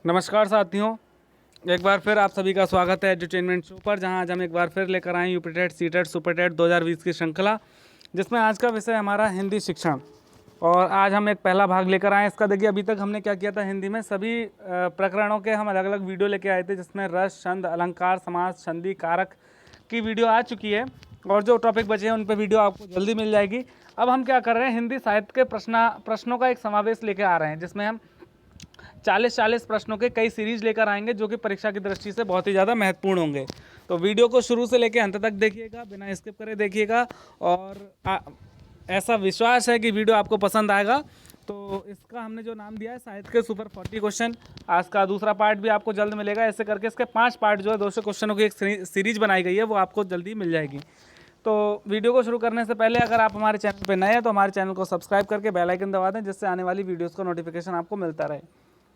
नमस्कार साथियों, एक बार फिर आप सभी का स्वागत है एजुटेनमेंट शो पर, जहां आज हम एक बार फिर लेकर आए UP TET C TET super TET 2020 की श्रृंखला, जिसमें आज का विषय हमारा हिंदी शिक्षण। और आज हम एक पहला भाग लेकर आए इसका। देखिए, अभी तक हमने क्या किया था, हिंदी में सभी प्रकरणों के हम अलग अलग वीडियो लेके आए थे, जिसमें रस, छंद, अलंकार, समास, संधि, कारक की वीडियो आ चुकी है और जो टॉपिक बचे हैं उन पर वीडियो आपको जल्दी मिल जाएगी। अब हम क्या कर रहे हैं, हिंदी साहित्य के प्रश्नों का एक समावेश लेके आ रहे हैं, जिसमें हम 40 प्रश्नों के कई सीरीज लेकर आएंगे, जो कि परीक्षा की दृष्टि से बहुत ही ज़्यादा महत्वपूर्ण होंगे। तो वीडियो को शुरू से लेकर अंत तक देखिएगा, बिना स्किप करे देखिएगा। और ऐसा विश्वास है कि वीडियो आपको पसंद आएगा। तो इसका हमने जो नाम दिया है, साहित्य के सुपर 40 क्वेश्चन। आज का दूसरा पार्ट भी आपको जल्द मिलेगा। ऐसे करके इसके 5 पार्ट जो है 200 क्वेश्चनों की एक सीरीज बनाई गई है, वो आपको जल्दी मिल जाएगी। तो वीडियो को शुरू करने से पहले अगर आप हमारे चैनल पर नए हैं तो हमारे चैनल को सब्सक्राइब करके बेल आइकन दबा दें, जिससे आने वाली वीडियोज़ का नोटिफिकेशन आपको मिलता रहे।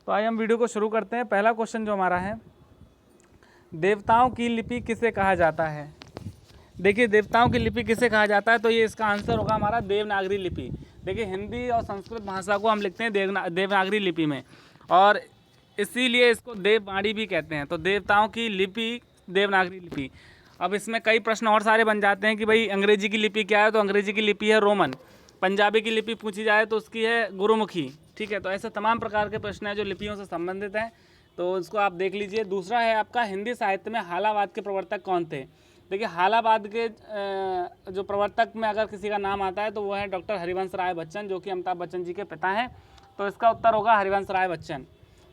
तो आइए हम वीडियो को शुरू करते हैं। पहला क्वेश्चन जो हमारा है, देवताओं की लिपि किसे कहा जाता है? देखिए, देवताओं की लिपि किसे कहा जाता है, तो ये इसका आंसर होगा हमारा देवनागरी लिपि। देखिए, हिंदी और संस्कृत भाषा को हम लिखते हैं देवनागरी लिपि में, और इसीलिए इसको देववाणी भी कहते हैं। तो देवताओं की लिपि देवनागरी लिपि। अब इसमें कई प्रश्न और सारे बन जाते हैं कि भाई अंग्रेजी की लिपि क्या है, तो अंग्रेजी की लिपि है रोमन। पंजाबी की लिपि पूछी जाए तो उसकी है गुरुमुखी। ठीक है, तो ऐसे तमाम प्रकार के प्रश्न हैं जो लिपियों से संबंधित हैं, तो इसको आप देख लीजिए। दूसरा है आपका, हिंदी साहित्य में हालावाद के प्रवर्तक कौन थे? देखिए, हालावाद के जो प्रवर्तक में अगर किसी का नाम आता है तो वो है डॉक्टर हरिवंश राय बच्चन, जो कि अमिताभ बच्चन जी के पिता हैं। तो इसका उत्तर होगा हरिवंश राय बच्चन।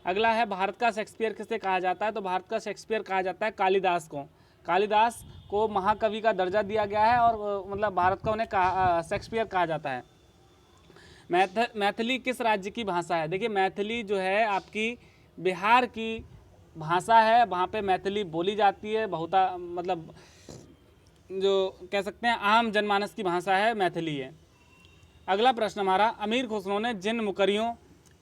अगला है, भारत का शेक्सपियर किसे कहा जाता है? तो भारत का शेक्सपियर कहा जाता है कालिदास को। कालिदास को महाकवि का दर्जा दिया गया है, और मतलब भारत का उन्हें शेक्सपियर कहा जाता है। मैथिली किस राज्य की भाषा है? देखिए, मैथिली जो है आपकी बिहार की भाषा है, वहाँ पे मैथिली बोली जाती है। मतलब जो कह सकते हैं आम जनमानस की भाषा है, मैथिली है। अगला प्रश्न हमारा, अमीर खुसरो ने जिन मुकरियों,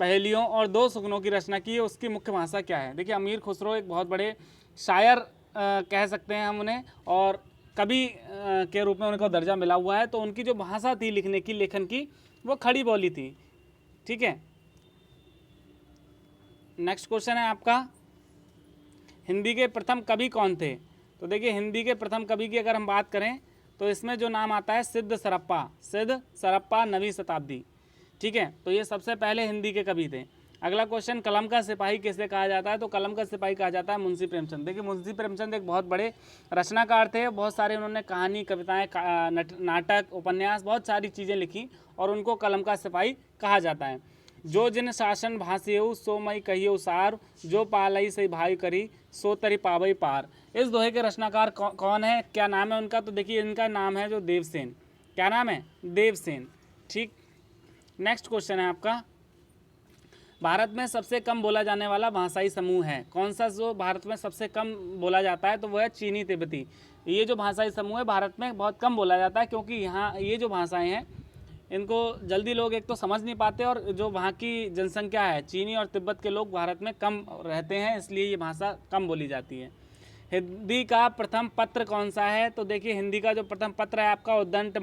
पहेलियों और दो सुगनों की रचना की है, उसकी मुख्य भाषा क्या है? देखिए, अमीर खुसरो एक बहुत बड़े शायर कह सकते हैं हम उन्हें, और कवि के रूप में उनको दर्जा मिला हुआ है। तो उनकी जो भाषा थी लिखने की, लेखन की, वो खड़ी बोली थी। ठीक है, नेक्स्ट क्वेश्चन है आपका, हिंदी के प्रथम कवि कौन थे? तो देखिए, हिंदी के प्रथम कवि की अगर हम बात करें तो इसमें जो नाम आता है सिद्ध सरप्पा 9वीं शताब्दी। ठीक है, तो ये सबसे पहले हिंदी के कवि थे। अगला क्वेश्चन, कलम का सिपाही किसे कहा जाता है? तो कलम का सिपाही कहा जाता है मुंशी प्रेमचंद। देखिए, मुंशी प्रेमचंद एक बहुत बड़े रचनाकार थे। बहुत सारे उन्होंने कहानी, कविताएं, नाटक, उपन्यास, बहुत सारी चीज़ें लिखी, और उनको कलम का सिपाही कहा जाता है। जो जिन शासन भाषेऊ सो मई कहियो सार, जो पालई से भाई करी सो तरी पावई पार। इस दोहे के रचनाकार कौन है, क्या नाम है उनका? तो देखिए, इनका नाम है जो देवसेन। क्या नाम है? देवसेन। ठीक, नेक्स्ट क्वेश्चन है आपका, भारत में सबसे कम बोला जाने वाला भाषाई समूह है कौन सा? जो भारत में सबसे कम बोला जाता है तो वो है चीनी तिब्बती। ये जो भाषाई समूह है भारत में बहुत कम बोला जाता है, क्योंकि यहाँ ये जो भाषाएं हैं इनको जल्दी लोग एक तो समझ नहीं पाते, और जो वहाँ की जनसंख्या है, चीनी और तिब्बत के लोग भारत में कम रहते हैं, इसलिए ये भाषा कम बोली जाती है। हिंदी का प्रथम पत्र कौन सा है? तो देखिए, हिंदी का जो प्रथम पत्र है आपका उद्दंत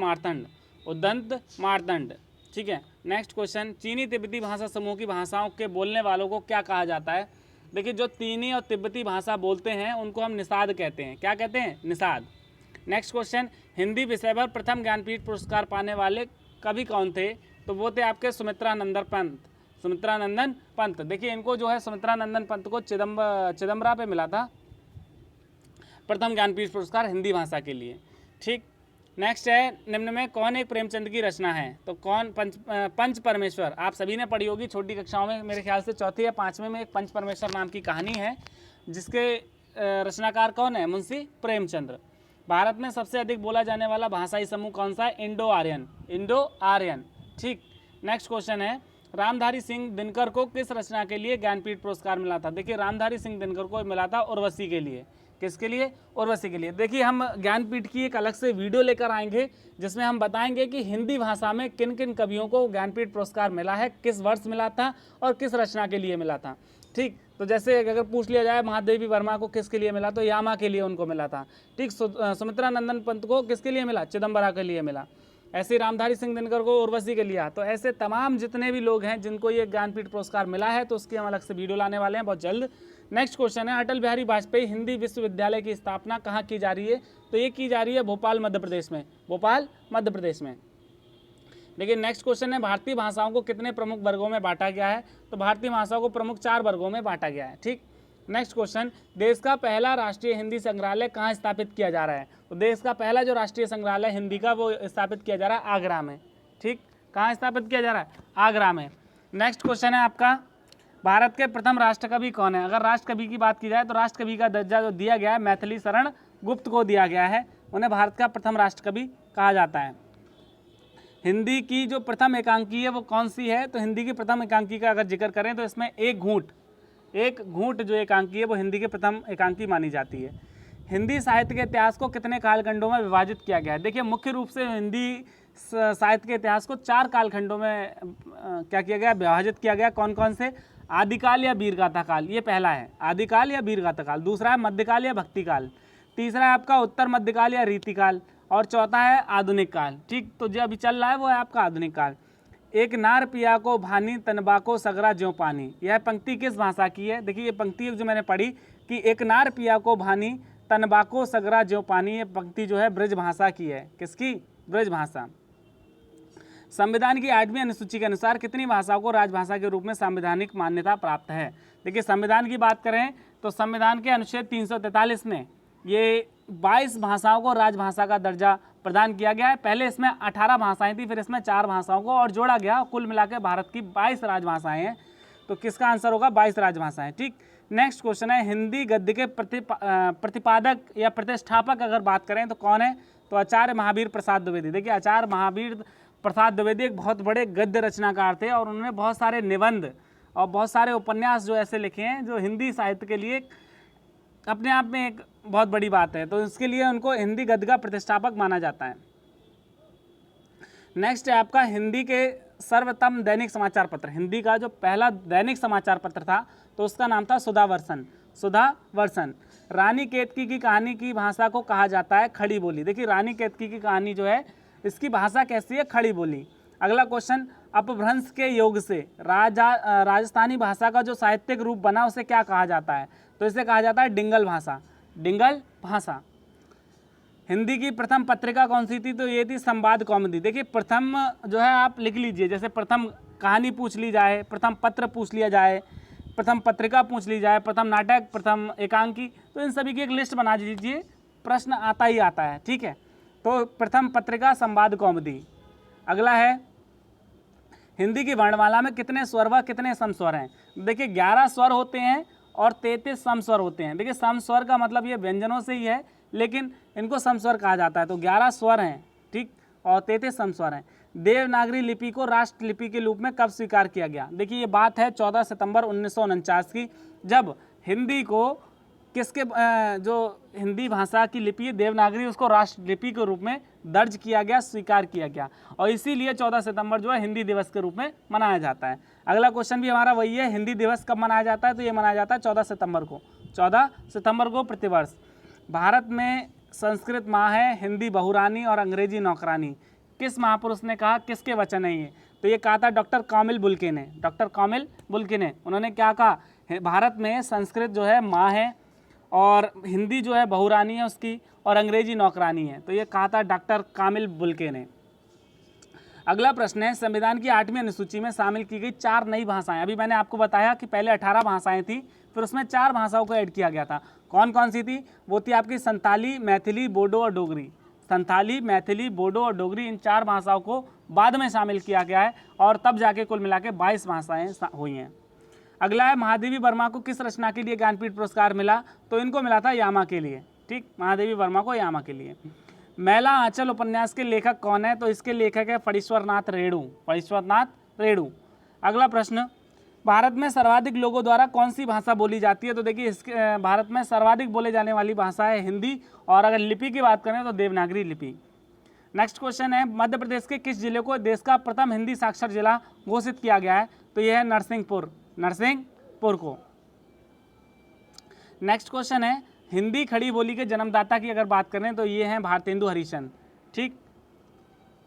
मार्तंड। ठीक है, नेक्स्ट क्वेश्चन, चीनी तिब्बती भाषा समूह की भाषाओं के बोलने वालों को क्या कहा जाता है? देखिए, जो चीनी और तिब्बती भाषा बोलते हैं उनको हम निषाद कहते हैं। क्या कहते हैं? निषाद। नेक्स्ट क्वेश्चन, हिंदी विषय पर प्रथम ज्ञानपीठ पुरस्कार पाने वाले कवि कौन थे? तो वो थे आपके सुमित्रानंदन पंत। देखिए, इनको जो है सुमित्रानंदन पंत को चिदम्बरा पे मिला था प्रथम ज्ञानपीठ पुरस्कार हिंदी भाषा के लिए। ठीक, नेक्स्ट है, निम्न में कौन एक प्रेमचंद की रचना है? तो कौन? पंच परमेश्वर। आप सभी ने पढ़ी होगी छोटी कक्षाओं में, मेरे ख्याल से चौथी या पाँचवें में एक पंच परमेश्वर नाम की कहानी है, जिसके रचनाकार कौन है? मुंशी प्रेमचंद्र। भारत में सबसे अधिक बोला जाने वाला भाषाई समूह कौन सा है? Indo Aryan. ठीक, नेक्स्ट क्वेश्चन है, रामधारी सिंह दिनकर को किस रचना के लिए ज्ञानपीठ पुरस्कार मिला था? देखिए, रामधारी सिंह दिनकर को मिला था उर्वशी के लिए। किसके लिए? उर्वशी के लिए। देखिए, हम ज्ञानपीठ की एक अलग से वीडियो लेकर आएंगे, जिसमें हम बताएंगे कि हिंदी भाषा में किन किन कवियों को ज्ञानपीठ पुरस्कार मिला है, किस वर्ष मिला था और किस रचना के लिए मिला था। ठीक, तो जैसे अगर पूछ लिया जाए महादेवी वर्मा को किसके लिए मिला, तो यामा के लिए उनको मिला था। ठीक, सुमित्रानंदन पंत को किसके लिए मिला? चिदम्बरा के लिए मिला। ऐसे रामधारी सिंह दिनकर को उर्वशी के लिया। तो ऐसे तमाम जितने भी लोग हैं जिनको ये ज्ञानपीठ पुरस्कार मिला है, तो उसकी हम अलग से वीडियो लाने वाले हैं बहुत जल्द। नेक्स्ट क्वेश्चन है, अटल बिहारी वाजपेयी हिंदी विश्वविद्यालय की स्थापना कहाँ की जा रही है? तो ये की जा रही है भोपाल मध्य प्रदेश में, भोपाल मध्य प्रदेश में। देखिए नेक्स्ट क्वेश्चन है, भारतीय भाषाओं को कितने प्रमुख वर्गों में बांटा गया है? तो भारतीय भाषाओं को प्रमुख 4 वर्गों में बांटा गया है। ठीक। नेक्स्ट क्वेश्चन, देश का पहला राष्ट्रीय हिंदी संग्रहालय कहाँ स्थापित किया जा रहा है? तो देश का पहला जो राष्ट्रीय संग्रहालय हिंदी का वो स्थापित किया जा रहा है आगरा में। ठीक, कहाँ स्थापित किया जा रहा है? आगरा में। नेक्स्ट क्वेश्चन है आपका, भारत के प्रथम राष्ट्रकवि कौन है? अगर राष्ट्रकवि की बात की जाए तो राष्ट्रकवि का दर्जा जो दिया गया है मैथिली शरण गुप्त को दिया गया है, उन्हें भारत का प्रथम राष्ट्रकवि कहा जाता है। हिंदी की जो प्रथम एकांकी है वो कौन सी है? तो हिंदी की प्रथम एकांकी का अगर जिक्र करें तो इसमें एक घूंट जो एकांकी है वो हिंदी की प्रथम एकांकी मानी जाती है। हिंदी साहित्य के इतिहास को कितने कालखंडों में विभाजित किया गया है? देखिए मुख्य रूप से हिंदी साहित्य के इतिहास को 4 कालखंडों में क्या किया गया? विभाजित किया गया। कौन कौन से? आदिकाल या वीरगाथा काल, ये पहला है, आदिकाल या वीरगाथा काल। दूसरा है मध्यकाल या भक्तिकाल। तीसरा है आपका उत्तर मध्यकाल या रीतिकाल। और चौथा है आधुनिक काल। ठीक, तो जो अभी चल रहा है वो है आपका आधुनिक काल। एक नार पिया को भानी तनबाको सगरा ज्यों पानी, यह पंक्ति किस भाषा की है? देखिए ये पंक्ति जो मैंने पढ़ी कि एक नार पिया को भानी तनबाको सगरा ज्यों पानी, ये पंक्ति जो है ब्रज भाषा की है। किसकी? ब्रज भाषा। संविधान की 8वीं अनुसूची के अनुसार कितनी भाषाओं को राजभाषा के रूप में संवैधानिक मान्यता प्राप्त है? देखिए संविधान की बात करें तो संविधान के अनुच्छेद 343 में ये 22 भाषाओं को राजभाषा का दर्जा प्रदान किया गया है। पहले इसमें 18 भाषाएं थी, फिर इसमें 4 भाषाओं को और जोड़ा गया। कुल मिलाकर भारत की 22 राजभाषाएं हैं। तो किसका आंसर होगा? 22 राजभाषाएं। ठीक। नेक्स्ट क्वेश्चन है, हिंदी गद्य के प्रतिपादक या प्रतिष्ठापक अगर बात करें तो कौन है? तो आचार्य महावीर प्रसाद द्विवेदी। देखिए आचार्य महावीर प्रसाद द्विवेदी एक बहुत बड़े गद्य रचनाकार थे और उन्होंने बहुत सारे निबंध और बहुत सारे उपन्यास जो ऐसे लिखे हैं जो हिंदी साहित्य के लिए अपने आप में एक बहुत बड़ी बात है। तो इसके लिए उनको हिंदी गद्य का प्रतिष्ठापक माना जाता है। नेक्स्ट है आपका, हिंदी के सर्वोत्तम दैनिक समाचार पत्र। हिंदी का जो पहला दैनिक समाचार पत्र था तो उसका नाम था सुधावर्षन। सुधावर्षन। रानी केतकी की कहानी की भाषा को कहा जाता है खड़ी बोली। देखिए रानी केतकी की कहानी जो है इसकी भाषा कैसी है? खड़ी बोली। अगला क्वेश्चन, अपभ्रंश के योग से राजस्थानी भाषा का जो साहित्यिक रूप बना उसे क्या कहा जाता है? तो इसे कहा जाता है डिंगल भाषा। डिंगल भाषा। हिंदी की प्रथम पत्रिका कौन सी थी? तो ये थी संवाद कौमुदी। देखिए प्रथम जो है आप लिख लीजिए, जैसे प्रथम कहानी पूछ ली जाए, प्रथम पत्र पूछ लिया जाए, प्रथम पत्रिका पूछ ली जाए, प्रथम नाटक, प्रथम एकांकी, तो इन सभी की एक लिस्ट बना दीजिए, प्रश्न आता ही आता है। ठीक है, तो प्रथम पत्रिका संवाद कौमुदी। अगला है, हिंदी की वर्णमाला में कितने स्वर व कितने समस्वर हैं? देखिए 11 स्वर होते हैं और 33 समस्वर होते हैं। देखिए समस्वर का मतलब ये व्यंजनों से ही है, लेकिन इनको समस्वर कहा जाता है। तो 11 स्वर हैं, ठीक, और 33 समस्वर हैं। देवनागरी लिपि को राष्ट्रलिपि के रूप में कब स्वीकार किया गया? देखिए ये बात है 14 सितंबर 1949 की, जब हिंदी को किसके जो हिंदी भाषा की लिपि देवनागरी उसको राष्ट्रलिपि के रूप में दर्ज किया गया, स्वीकार किया गया, और इसीलिए 14 सितंबर जो है हिंदी दिवस के रूप में मनाया जाता है। अगला क्वेश्चन भी हमारा वही है, हिंदी दिवस कब मनाया जाता है? तो ये मनाया जाता है 14 सितंबर को। 14 सितंबर को प्रतिवर्ष। भारत में संस्कृत माँ है, हिंदी बहुरानी और अंग्रेजी नौकरानी। किस महापुरुष ने कहा? किसके वचन है ये? तो ये कहा था डॉक्टर कामिल बुल्के ने। डॉक्टर कामिल बुल्के ने, उन्होंने क्या कहा? भारत में संस्कृत जो है माँ है और हिंदी जो है बहुरानी है उसकी, और अंग्रेजी नौकरानी है। तो ये कहा था डॉक्टर कामिल बुल्के ने। अगला प्रश्न है, संविधान की 8वीं अनुसूची में शामिल की गई 4 नई भाषाएं। अभी मैंने आपको बताया कि पहले 18 भाषाएं थी, फिर उसमें 4 भाषाओं को ऐड किया गया था। कौन कौन सी थी? वो थी आपकी संताली, मैथिली, बोडो और डोगरी। संताली, मैथिली, बोडो और डोगरी, इन 4 भाषाओं को बाद में शामिल किया गया है और तब जाके कुल मिला के 22 भाषाएँ हुई हैं। अगला है, महादेवी वर्मा को किस रचना के लिए ज्ञानपीठ पुरस्कार मिला? तो इनको मिला था यामा के लिए। ठीक, महादेवी वर्मा को यामा के लिए। मैला आंचल उपन्यास के लेखक कौन है? तो इसके लेखक है फणीश्वरनाथ रेणु। फणीश्वरनाथ रेणु। अगला प्रश्न, भारत में सर्वाधिक लोगों द्वारा कौन सी भाषा बोली जाती है? तो देखिए इसके भारत में सर्वाधिक बोले जाने वाली भाषा है हिंदी, और अगर लिपि की बात करें तो देवनागरी लिपि। नेक्स्ट क्वेश्चन है, मध्य प्रदेश के किस जिले को देश का प्रथम हिंदी साक्षर जिला घोषित किया गया है? तो यह है नरसिंहपुर। नरसिंहपुर को। नेक्स्ट क्वेश्चन है, हिंदी खड़ी बोली के जन्मदाता की अगर बात करें तो ये हैं भारतेंदु हरिश्चंद्र। ठीक,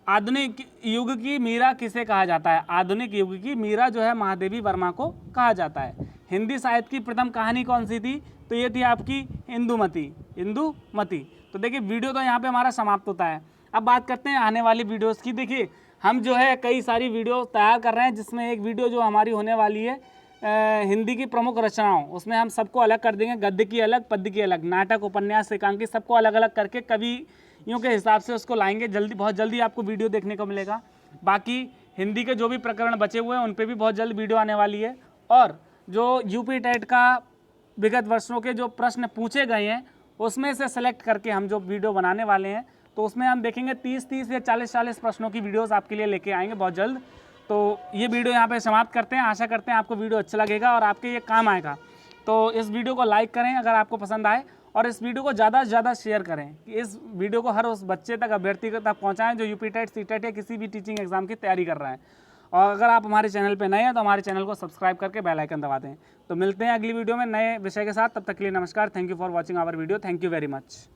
आधुनिक युग की मीरा किसे कहा जाता है? आधुनिक युग की मीरा जो है महादेवी वर्मा को कहा जाता है। हिंदी साहित्य की प्रथम कहानी कौन सी थी? तो ये थी आपकी इंदुमती। तो देखिए वीडियो तो यहाँ पे हमारा समाप्त होता है। अब बात करते हैं आने वाली वीडियोस की। देखिए हम जो है कई सारी वीडियो तैयार कर रहे हैं, जिसमें एक वीडियो जो हमारी होने वाली है हिंदी की प्रमुख रचनाओं, उसमें हम सबको अलग कर देंगे, गद्य की अलग, पद्य की अलग, नाटक, उपन्यास, एकांकी, सबको अलग अलग करके कवियों के हिसाब से उसको लाएंगे। बहुत जल्दी आपको वीडियो देखने को मिलेगा। बाकी हिंदी के जो भी प्रकरण बचे हुए हैं उन पर भी बहुत जल्द वीडियो आने वाली है। और जो यूपी टेट का विगत वर्षों के जो प्रश्न पूछे गए हैं उसमें से सेलेक्ट करके हम जो वीडियो बनाने वाले हैं, तो उसमें हम देखेंगे 30 या 40 प्रश्नों की वीडियोस आपके लिए लेके आएंगे बहुत जल्द। तो ये वीडियो यहाँ पे समाप्त करते हैं। आशा करते हैं आपको वीडियो अच्छा लगेगा और आपके ये काम आएगा। तो इस वीडियो को लाइक करें अगर आपको पसंद आए, और इस वीडियो को ज़्यादा से ज़्यादा शेयर करें कि इस वीडियो को हर उस बच्चे तक, अभ्यर्थी तक पहुँचाएँ जो यूपी टेट, सी टेट या किसी भी टीचिंग एग्जाम की तैयारी कर रहा है। और अगर आप हमारे चैनल पर नए हैं तो हमारे चैनल को सब्सक्राइब करके बेल आइकन दबा दें। तो मिलते हैं अगली वीडियो में नए विषय के साथ। तब तक के लिए नमस्कार। Thank you for watching our video. Thank you very much.